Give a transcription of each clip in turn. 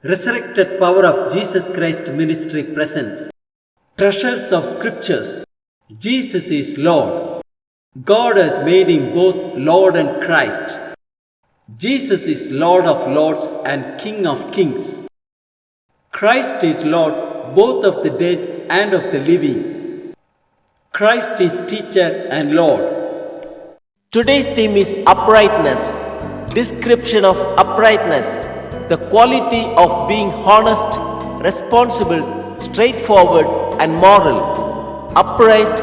Resurrected power of Jesus Christ ministry presents treasures of scriptures. Jesus is Lord. God has made him both Lord and Christ. Jesus is Lord of lords and King of kings. Christ is Lord both of the dead and of the living. Christ is teacher and Lord. Today's theme is uprightness. Description of uprightness: the quality of being honest, responsible, straightforward, and moral. Upright,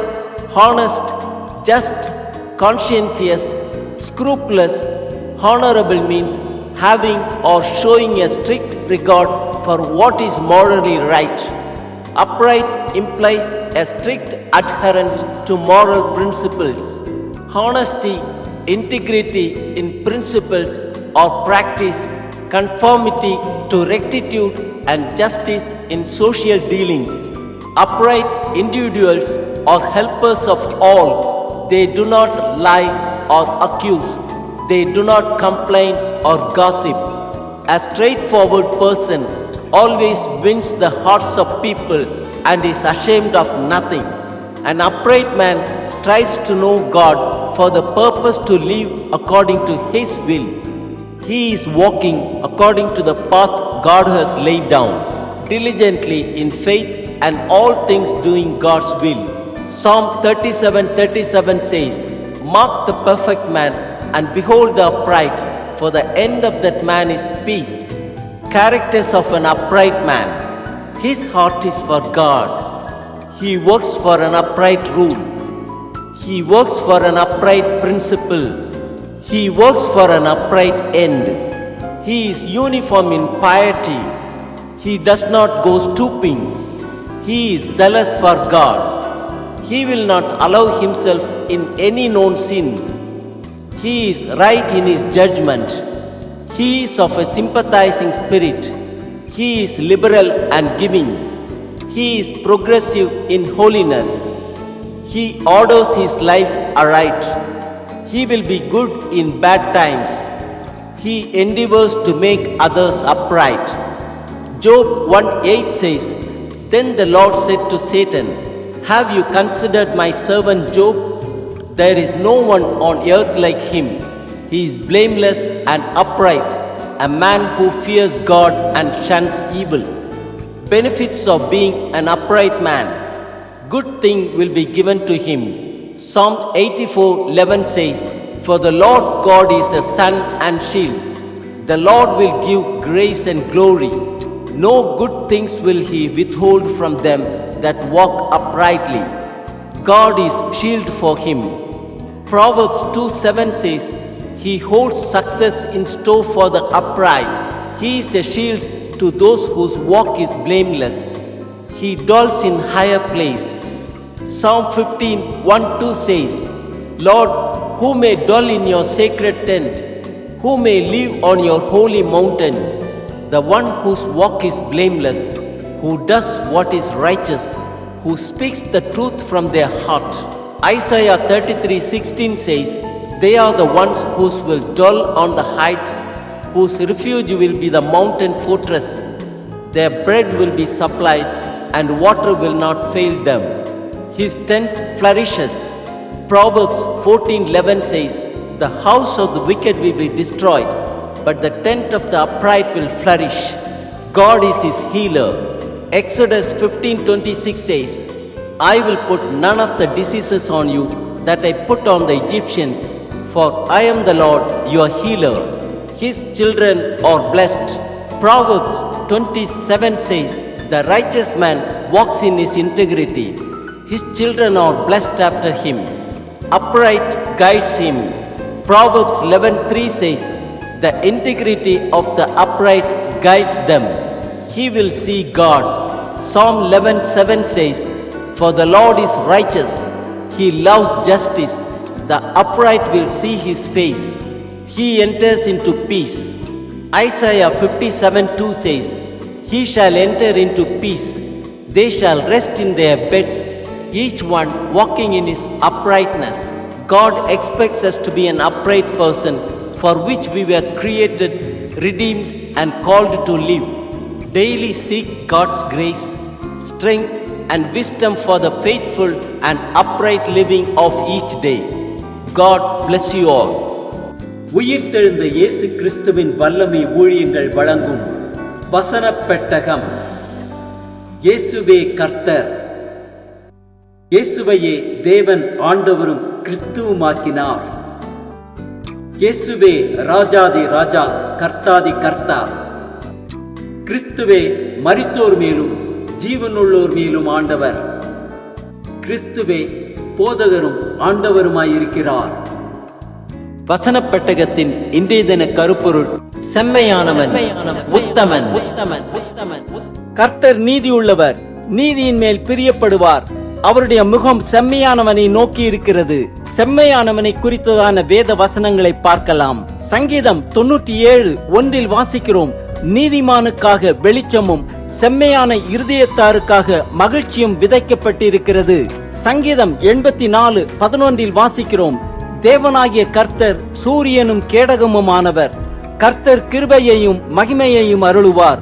honest, just, conscientious, scrupulous, honorable means having or showing a strict regard for what is morally right. Upright implies a strict adherence to moral principles. Honesty, integrity in principles or practice, conformity to rectitude and justice in social dealings. Upright individuals are helpers of all. They do not lie or accuse. They do not complain or gossip. A straightforward person always wins the hearts of people and is ashamed of nothing. An upright man strives to know God for the purpose to live according to His will. He is walking according to the path God has laid down, diligently in faith and all things doing God's will. Psalm 37:37 says, "Mark the perfect man and behold the upright, for the end of that man is peace." Characters of an upright man: his heart is for God. He works for an upright rule. He works for an upright principle. He works for an upright end. He is uniform in piety. He does not go stooping. He is zealous for God. He will not allow himself in any known sin. He is right in his judgment. He is of a sympathizing spirit. He is liberal and giving. He is progressive in holiness. He orders his life aright. He will be good in bad times. He endeavors to make others upright. Job 1:8 says, "Then the Lord said to Satan, Have you considered my servant Job? There is no one on earth like him. He is blameless and upright, a man who fears God and shuns evil." Benefits of being an upright man: good thing will be given to him. Psalm 84:11 says, "For the Lord God is a sun and shield. The Lord will give grace and glory. No good things will he withhold from them that walk uprightly." God is shield for him. Proverbs 2:7 says, "He holds success in store for the upright. He is a shield to those whose walk is blameless. He dwells in higher place." Psalm 15:1-2 says, "Lord, who may dwell in your sacred tent? Who may live on your holy mountain? The one whose walk is blameless, who does what is righteous, who speaks the truth from their heart." Isaiah 33:16 says, "They are the ones whose will dwell on the heights, whose refuge will be the mountain fortress. Their bread will be supplied, and water will not fail them. His tent flourishes." Proverbs 14:11 says, "The house of the wicked will be destroyed, but the tent of the upright will flourish." God is his healer. Exodus 15:26 says, "I will put none of the diseases on you that I put on the Egyptians, for I am the Lord your healer. His children are blessed." Proverbs 27 says, "The righteous man walks in his integrity. His children are blessed after him. Upright guides him." Proverbs 11:3 says, "The integrity of the upright guides them. He will see God." Psalm 11:7 says, "For the Lord is righteous. He loves justice. The upright will see his face. He enters into peace." Isaiah 57:2 says, "He shall enter into peace. They shall rest in their beds, each one walking in his uprightness." God expects us to be an upright person for which we were created, redeemed, and called to live. daily seek God's grace, strength and wisdom for the faithful and upright living of each day. God bless you all. உயிர்த்தெழுந்த இயேசு கிறிஸ்துவின் வல்லமை ஊழியங்கள் வழங்கும் வசன பெட்டகம். இயேசுவே கர்த்தர். இயேசுவையே தேவன் ஆண்டவரும் கிறிஸ்துவுமாக்கினார். இயேசுவே ராஜாதி ராஜா, கர்த்தாதி கர்த்தா. கிறிஸ்துவே மரித்தோர் மேலும் ஜீவனுள்ளோர் மேலும் ஆண்டவர். கிறிஸ்துவே போதகரும் ஆண்டவருமாயிருக்கிறார். வசன பெட்டகத்தின் இன்றைய தின கருப்பொருள்: செம்மையானவன், உத்தமன். கர்த்தர் நீதியுள்ளவர், நீதியின் மேல் பிரியப்படுவார். அவருடைய முகம் செம்மையானவனை நோக்கி இருக்கிறது. செம்மையானவனை குறித்ததான வேத வசனங்களை பார்க்கலாம். சங்கீதம் 97:1 வாசிக்கிறோம்: நீதிமானுக்காக வெளிச்சமும் செம்மையான இருதயத்தாருக்காக மகிழ்ச்சியும் விதைக்கப்பட்டிருக்கிறது. சங்கீதம் 84:11 வாசிக்கிறோம்: தேவனாகிய கர்த்தர் சூரியனும் கேடகமுமானவர். கர்த்தர் கிருபையையும் மகிமையையும் அருளுவார்.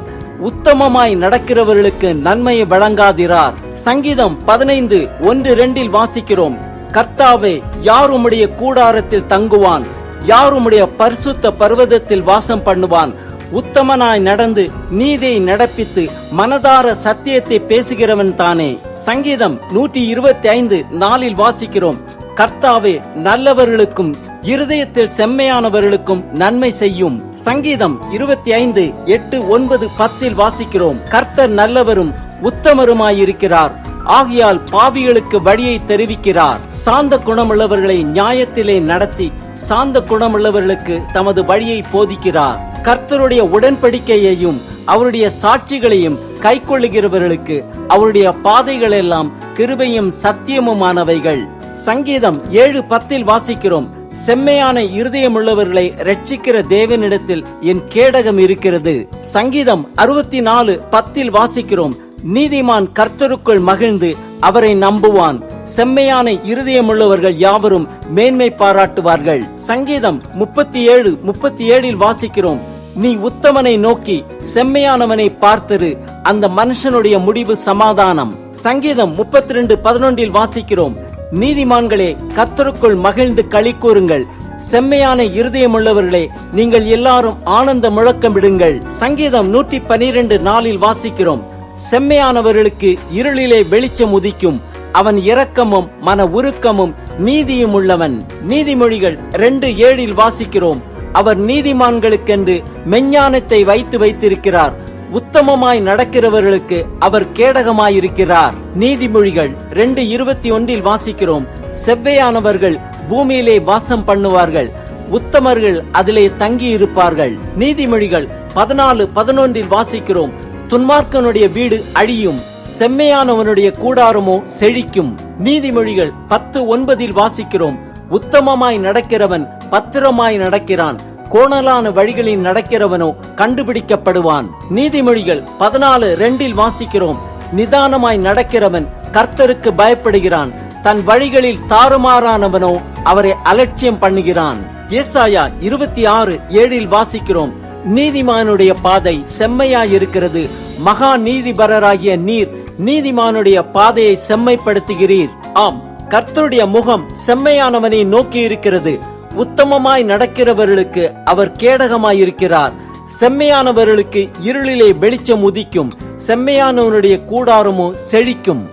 உத்தமமாய் நடக்கிறவர்களுக்கு நன்மையை வழங்காதிரார். சங்கீதம் 15:1-2 வாசிக்கிறோம்: கர்த்தாவே, யார் உம்முடைய கூடாரத்தில் தங்குவான்? யார் உம்முடைய பரிசுத்த பர்வதத்தில் வாசம் பண்ணுவான்? உத்தமனாய் நடந்து நீதியை நடப்பித்து மனதார சத்தியத்தை பேசுகிறவன் தானே. சங்கீதம் 125:4 வாசிக்கிறோம்: கர்த்தாவே, நல்லவர்களுக்கும் இருதயத்தில் செம்மையானவர்களுக்கும் நன்மை செய்யும். சங்கீதம் 25:8-9-10 வாசிக்கிறோம்: கர்த்தர் நல்லவரும் உத்தமருமாயிருக்கிறார். ஆகையால் பாவிகளுக்கு வழியை தெரிவிக்கிறார். சாந்த குணமுள்ளவர்களை நியாயத்திலே நடத்தி சாந்த குணமுள்ளவர்களுக்கு தமது வழியை போதிக்கிறார். கர்த்தருடைய உடன்படிக்கையையும் அவருடைய சாட்சிகளையும் கைக்கொள்ளுகிறவர்களுக்கு அவருடைய பாதைகள் எல்லாம் கிருபையும் சத்தியமுமானவைகள். சங்கீதம் 7:10 வாசிக்கிறோம்: செம்மையான இருதயமுள்ளவர்களை ரட்சிக்கிற தேவனிடத்தில் என் கேடகம் இருக்கிறது. சங்கீதம் 64:10 வாசிக்கிறோம்: நீதிமான் கர்த்தருக்குள் மகிழ்ந்து அவரை நம்புவான். செம்மையான இருதயமுள்ளவர்கள் யாவரும் மேன்மை பாராட்டுவார்கள். சங்கீதம் 37:37 வாசிக்கிறோம்: நீ உத்தமனை நோக்கி செம்மையானவனை பார்த்திரு, அந்த மனுஷனுடைய முடிவு சமாதானம். சங்கீதம் 32:11 வாசிக்கிறோம்: நீதிமான்களே, கர்த்தருக்குள் மகிழ்ந்து களி கூறுங்கள். செம்மையான இருதயமுள்ளவர்களே, நீங்கள் எல்லாரும் ஆனந்த முழக்கமிடுங்கள். சங்கீதம் 112:4 வாசிக்கிறோம்: செம்மையானவர்களுக்கு இருளிலே வெளிச்சம் உதிக்கும். அவன் இரக்கமும் மன உருக்கமும் நீதியும் உள்ளவன். நீதிமொழிகள் 2:7 வாசிக்கிறோம்: அவர் நீதிமான்களுக்கென்று மெஞ்ஞானத்தை வைத்திருக்கிறார். உத்தமமாய் நடக்கிறவர்களுக்கு அவர் கேடகமாயிருக்கிறார். நீதிமொழிகள் 2:21 வாசிக்கிறோம்: செவ்வையானவர்கள் பூமியிலே வாசம் பண்ணுவார்கள், உத்தமர்கள் அதிலே தங்கி இருப்பார்கள். நீதிமொழிகள் 14:11 வாசிக்கிறோம்: துன்மார்க்கனுடைய வீடு அழியும், செம்மையானவனுடைய கூடாரமோ செழிக்கும். நீதிமொழிகள் 10:9 வாசிக்கிறோம்: உத்தமமாய் நடக்கிறவன் பத்திரமாய் நடக்கிறான், கோணலான வழிகளில் நடக்கிறவனோ கண்டுபிடிக்கப்படுவான். நீதிமொழிகள் 14:2 வாசிக்கிறோம்: நிதானமாய் நடக்கிறவன் கர்த்தருக்கு பயப்படுகிறான், தன் வழிகளில் தாறுமாறானவனோ அவரை அலட்சியம் பண்ணுகிறான். ஏசாயா 26:7 வாசிக்கிறோம்: நீதிமானுடைய பாதை செம்மையாயிருக்கிறது, மகா நீதிபரராகிய நீர் நீதிமானுடைய பாதையை செம்மைப்படுத்துகிறீர். ஆம், கர்த்தருடைய முகம் செம்மையானவனை நோக்கி இருக்கிறது. உத்தமமாய் நடக்கிறவர்களுக்கு அவர் கேடகமாயிருக்கிறார். செம்மையானவர்களுக்கு இருளிலே வெளிச்சம் உதிக்கும், செம்மையானவனுடைய கூடாரமோ செழிக்கும்.